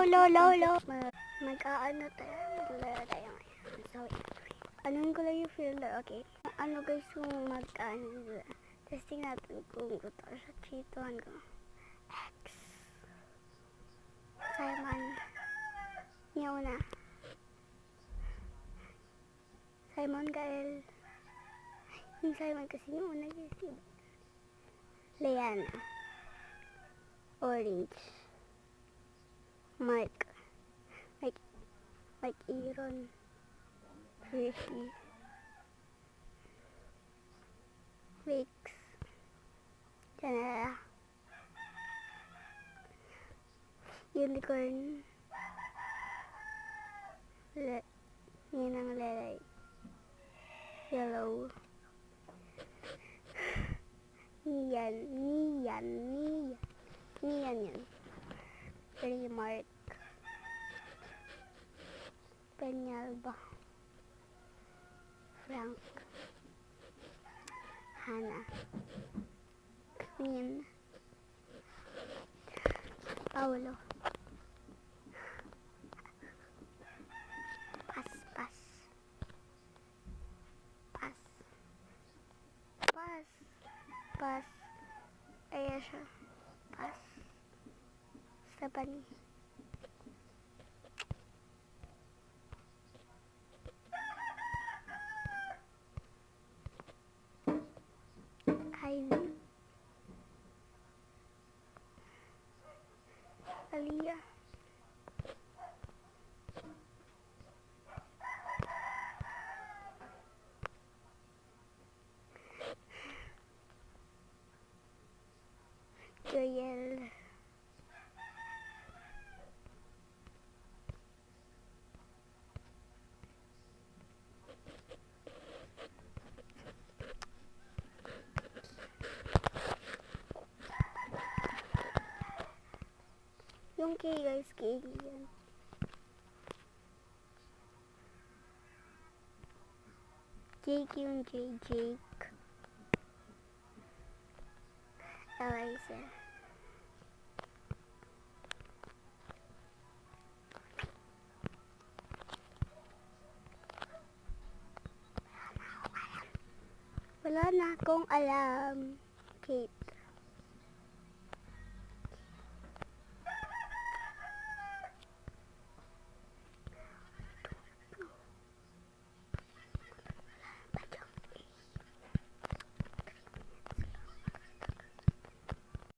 Low. Mag-aano tayo. Maglaro tayo ngayon. So, anong ko lang yung filter, okay? Ano guys kung mag-ano. Testing natin kung gusto siya. Cheatuan ko. X. Simon. Niyaw na. Simon Gael. Yung Simon kasi yung una guys. Leanna. Orange. Mike Aaron. Ricky. Wix. Janela. Unicorn. Ninang Lelay. Yellow. Niyan yan. Mark. Peñalba. Frank. Hannah. Queen. Paulo. Pas. Ayan siya. Pas. Stephanie. Kylie. Aliyah. Joel. Yung K guys, K yan. Jake yung Jake. Eliza. Wala na akong alam. Kate.